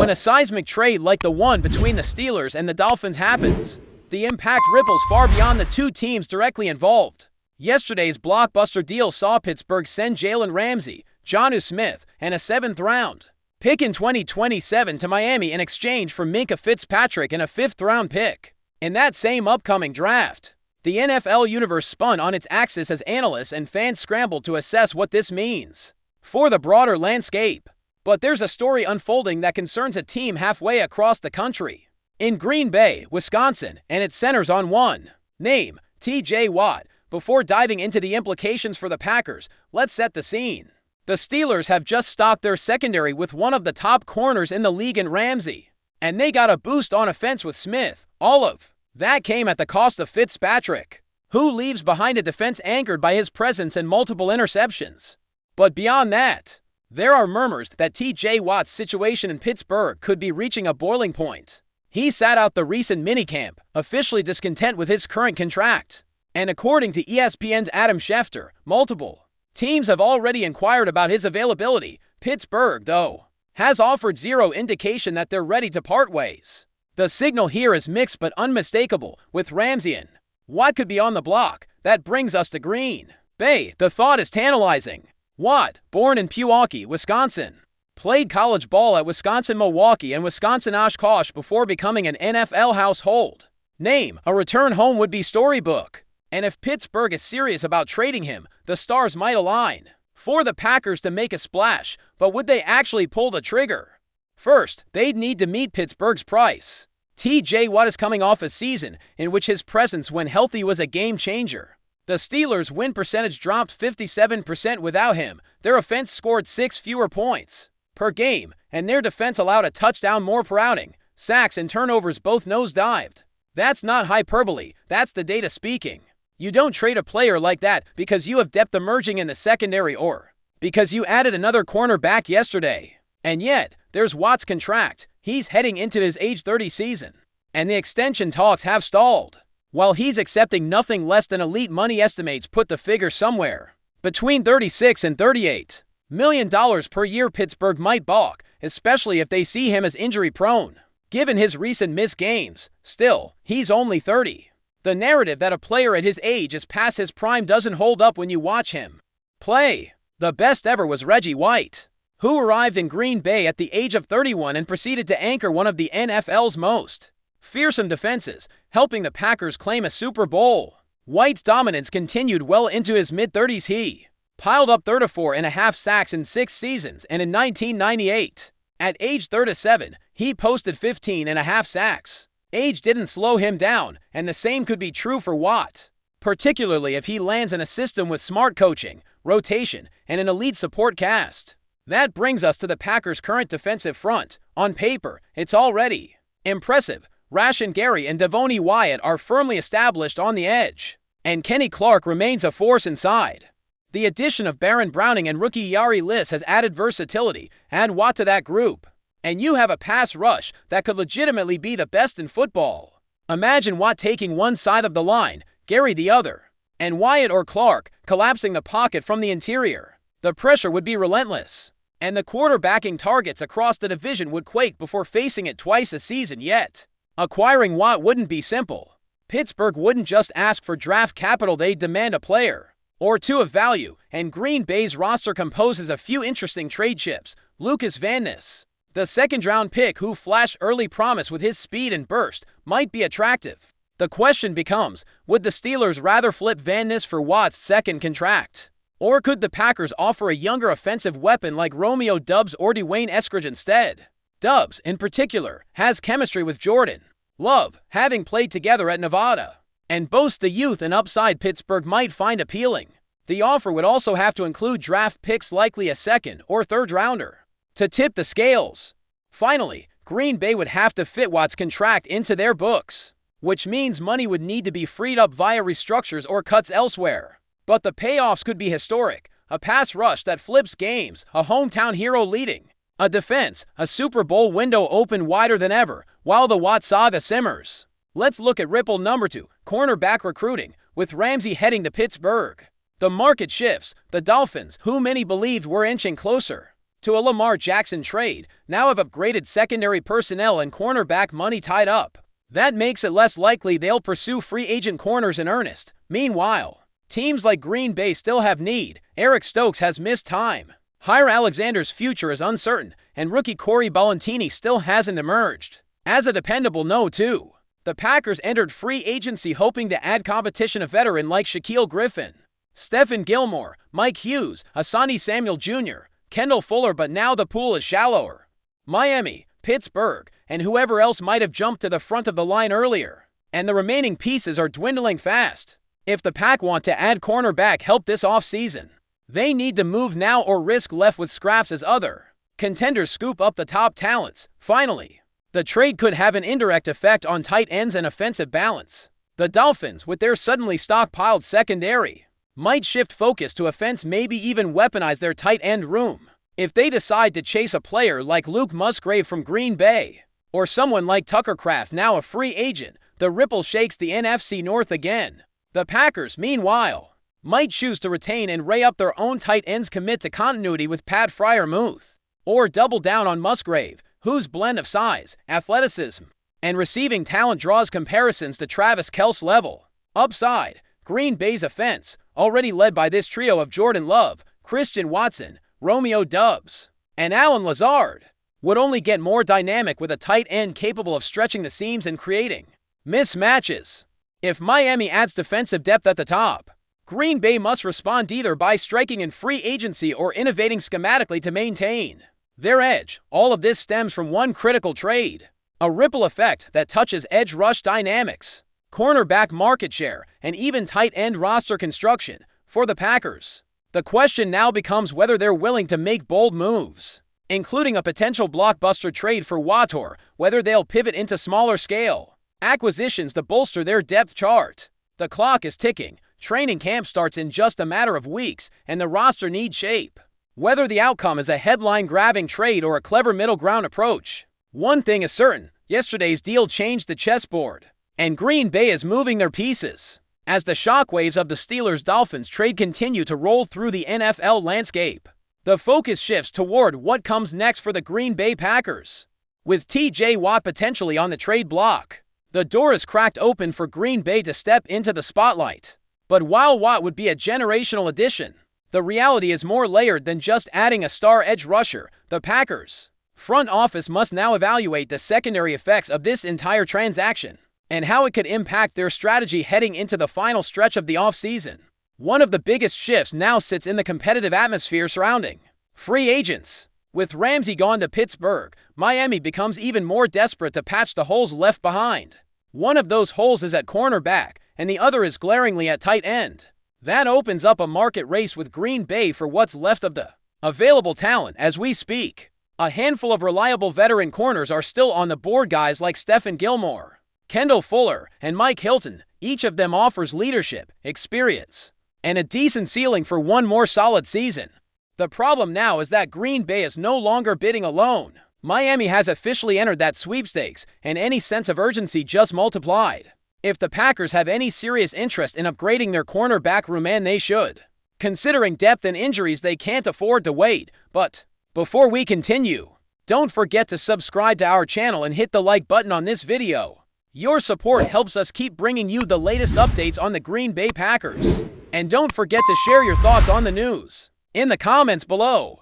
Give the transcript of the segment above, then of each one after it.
When a seismic trade like the one between the Steelers and the Dolphins happens, the impact ripples far beyond the two teams directly involved. Yesterday's blockbuster deal saw Pittsburgh send Jalen Ramsey, Jonnu Smith, and a 7th-round pick in 2027 to Miami in exchange for Minkah Fitzpatrick and a 5th-round pick in that same upcoming draft. The NFL universe spun on its axis as analysts and fans scrambled to assess what this means for the broader landscape. But there's a story unfolding that concerns a team halfway across the country, in Green Bay, Wisconsin, and it centers on one name, T.J. Watt. Before diving into the implications for the Packers, let's set the scene. The Steelers have just stocked their secondary with one of the top corners in the league in Ramsey, and they got a boost on offense with Smith. All of that came at the cost of Fitzpatrick, who leaves behind a defense anchored by his presence and multiple interceptions. But beyond that, there are murmurs that T.J. Watt's situation in Pittsburgh could be reaching a boiling point. He sat out the recent minicamp, officially discontent with his current contract. And according to ESPN's Adam Schefter, multiple teams have already inquired about his availability. Pittsburgh, though, has offered zero indication that they're ready to part ways. The signal here is mixed but unmistakable, with Ramsey and Watt could be on the block. That brings us to Green Bay. The thought is tantalizing. Watt, born in Pewaukee, Wisconsin, played college ball at Wisconsin-Milwaukee and Wisconsin-Oshkosh before becoming an NFL household name. A return home would be storybook. And if Pittsburgh is serious about trading him, the stars might align for the Packers to make a splash. But would they actually pull the trigger? First, they'd need to meet Pittsburgh's price. T.J. Watt is coming off a season in which his presence when healthy was a game changer. The Steelers' win percentage dropped 57% without him. Their offense scored 6 fewer points per game, and their defense allowed a touchdown more per outing. Sacks and turnovers both nosedived. That's not hyperbole, that's the data speaking. You don't trade a player like that because you have depth emerging in the secondary or because you added another cornerback yesterday. And yet, there's Watt's contract. He's heading into his age 30 season, and the extension talks have stalled. While he's accepting nothing less than elite money, estimates put the figure somewhere between $36 and $38 million per year. Pittsburgh might balk, especially if they see him as injury-prone, given his recent missed games. Still, he's only 30. The narrative that a player at his age is past his prime doesn't hold up when you watch him play. The best ever was Reggie White, who arrived in Green Bay at the age of 31 and proceeded to anchor one of the NFL's most fearsome defenses, helping the Packers claim a Super Bowl. White's dominance continued well into his mid-30s. He piled up 34.5 sacks in 6 seasons, and in 1998, at age 37, he posted 15.5 sacks. Age didn't slow him down, and the same could be true for Watt, particularly if he lands in a system with smart coaching, rotation, and an elite support cast. That brings us to the Packers' current defensive front. On paper, it's already impressive. Rashan Gary and Devontae Wyatt are firmly established on the edge, and Kenny Clark remains a force inside. The addition of Baron Browning and rookie Yari Liss has added versatility. Add Watt to that group, and you have a pass rush that could legitimately be the best in football. Imagine Watt taking one side of the line, Gary the other, and Wyatt or Clark collapsing the pocket from the interior. The pressure would be relentless, and the quarterbacking targets across the division would quake before facing it twice a season. Yet, acquiring Watt wouldn't be simple. Pittsburgh wouldn't just ask for draft capital, they'd demand a player or two of value, and Green Bay's roster composes a few interesting trade chips. Lucas Van Ness, the 2nd-round pick who flashed early promise with his speed and burst, might be attractive. The question becomes, would the Steelers rather flip Van Ness for Watt's second contract? Or could the Packers offer a younger offensive weapon like Romeo Doubs or Dwayne Eskridge instead? Doubs, in particular, has chemistry with Jordan Love, having played together at Nevada, and boasts the youth and upside Pittsburgh might find appealing. The offer would also have to include draft picks, likely a 2nd or 3rd-rounder, to tip the scales. Finally, Green Bay would have to fit Watt's contract into their books, which means money would need to be freed up via restructures or cuts elsewhere. But the payoffs could be historic. A pass rush that flips games, a hometown hero leading a defense, a Super Bowl window open wider than ever, while the Watt saga simmers. Let's look at ripple number 2, cornerback recruiting, with Ramsey heading to Pittsburgh. The market shifts. The Dolphins, who many believed were inching closer to a Lamar Jackson trade, now have upgraded secondary personnel and cornerback money tied up. That makes it less likely they'll pursue free agent corners in earnest. Meanwhile, teams like Green Bay still have need. Eric Stokes has missed time. Jaire Alexander's future is uncertain, and rookie Corey Ballentini still hasn't emerged as a dependable no, too. The Packers entered free agency hoping to add competition a veteran like Shaquille Griffin, Stephon Gilmore, Mike Hughes, Asante Samuel Jr., Kendall Fuller, but now the pool is shallower. Miami, Pittsburgh, and whoever else might have jumped to the front of the line earlier, and the remaining pieces are dwindling fast. If the Pack want to add cornerback help this offseason, they need to move now or risk left with scraps as other contenders scoop up the top talents. Finally, the trade could have an indirect effect on tight ends and offensive balance. The Dolphins, with their suddenly stockpiled secondary, might shift focus to offense, maybe even weaponize their tight end room. If they decide to chase a player like Luke Musgrave from Green Bay, or someone like Tucker Kraft, now a free agent, the ripple shakes the NFC North again. The Packers, meanwhile, might choose to retain and ray up their own tight ends, commit to continuity with Pat Freiermuth, or double down on Musgrave, whose blend of size, athleticism, and receiving talent draws comparisons to Travis Kelce level. Upside, Green Bay's offense, already led by this trio of Jordan Love, Christian Watson, Romeo Doubs, and Allen Lazard, would only get more dynamic with a tight end capable of stretching the seams and creating mismatches. If Miami adds defensive depth at the top, Green Bay must respond either by striking in free agency or innovating schematically to maintain their edge. All of this stems from one critical trade, a ripple effect that touches edge rush dynamics, cornerback market share, and even tight end roster construction for the Packers. The question now becomes whether they're willing to make bold moves, including a potential blockbuster trade for Wator, whether they'll pivot into smaller scale acquisitions to bolster their depth chart. The clock is ticking. Training camp starts in just a matter of weeks, and the roster needs shape. Whether the outcome is a headline-grabbing trade or a clever middle-ground approach, one thing is certain: yesterday's deal changed the chessboard, and Green Bay is moving their pieces. As the shockwaves of the Steelers-Dolphins trade continue to roll through the NFL landscape, the focus shifts toward what comes next for the Green Bay Packers. With T.J. Watt potentially on the trade block, the door is cracked open for Green Bay to step into the spotlight. But while Watt would be a generational addition, the reality is more layered than just adding a star edge rusher. The Packers front office must now evaluate the secondary effects of this entire transaction and how it could impact their strategy heading into the final stretch of the offseason. One of the biggest shifts now sits in the competitive atmosphere surrounding free agents. With Ramsey gone to Pittsburgh, Miami becomes even more desperate to patch the holes left behind. One of those holes is at cornerback, and the other is glaringly at tight end. That opens up a market race with Green Bay for what's left of the available talent as we speak. A handful of reliable veteran corners are still on the board, guys like Stephon Gilmore, Kendall Fuller, and Mike Hilton. Each of them offers leadership, experience, and a decent ceiling for one more solid season. The problem now is that Green Bay is no longer bidding alone. Miami has officially entered that sweepstakes, and any sense of urgency just multiplied. If the Packers have any serious interest in upgrading their cornerback room, and they should, considering depth and injuries, they can't afford to wait. But before we continue, don't forget to subscribe to our channel and hit the like button on this video. Your support helps us keep bringing you the latest updates on the Green Bay Packers. And don't forget to share your thoughts on the news in the comments below.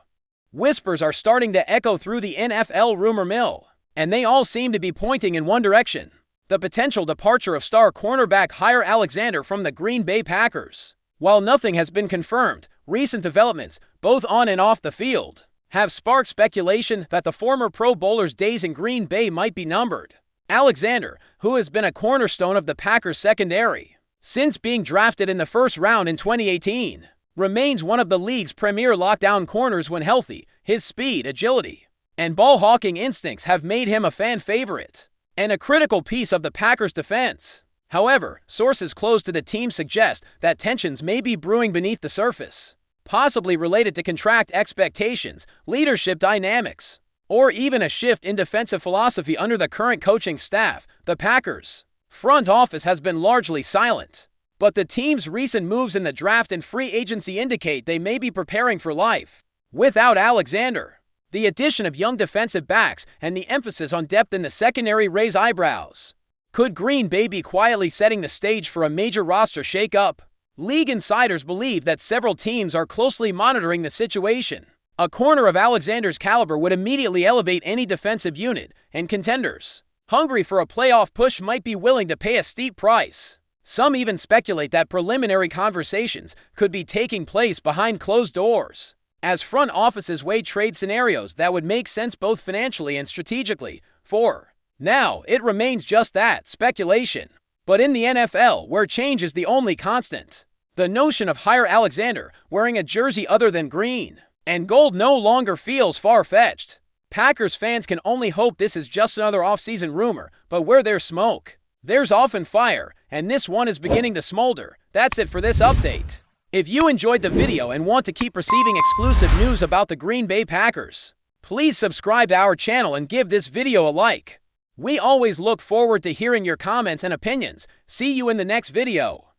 Whispers are starting to echo through the NFL rumor mill, and they all seem to be pointing in one direction: the potential departure of star cornerback Jaire Alexander from the Green Bay Packers. While nothing has been confirmed, recent developments, both on and off the field, have sparked speculation that the former Pro Bowler's days in Green Bay might be numbered. Alexander, who has been a cornerstone of the Packers secondary since being drafted in the first round in 2018, remains one of the league's premier lockdown corners when healthy. His speed, agility, and ball-hawking instincts have made him a fan favorite and a critical piece of the Packers' defense. However, sources close to the team suggest that tensions may be brewing beneath the surface, possibly related to contract expectations, leadership dynamics, or even a shift in defensive philosophy under the current coaching staff. The Packers' front office has been largely silent, but the team's recent moves in the draft and free agency indicate they may be preparing for life without Alexander. The addition of young defensive backs and the emphasis on depth in the secondary raise eyebrows. Could Green Bay be quietly setting the stage for a major roster shakeup? League insiders believe that several teams are closely monitoring the situation. A corner of Alexander's caliber would immediately elevate any defensive unit, and contenders, hungry for a playoff push, might be willing to pay a steep price. Some even speculate that preliminary conversations could be taking place behind closed doors, as front offices weigh trade scenarios that would make sense both financially and strategically. For now, it remains just that, speculation. But in the NFL, where change is the only constant, the notion of Jaire Alexander wearing a jersey other than green and gold no longer feels far-fetched. Packers fans can only hope this is just another offseason rumor, but where there's smoke, there's often fire, and this one is beginning to smolder. That's it for this update. If you enjoyed the video and want to keep receiving exclusive news about the Green Bay Packers, please subscribe to our channel and give this video a like. We always look forward to hearing your comments and opinions. See you in the next video.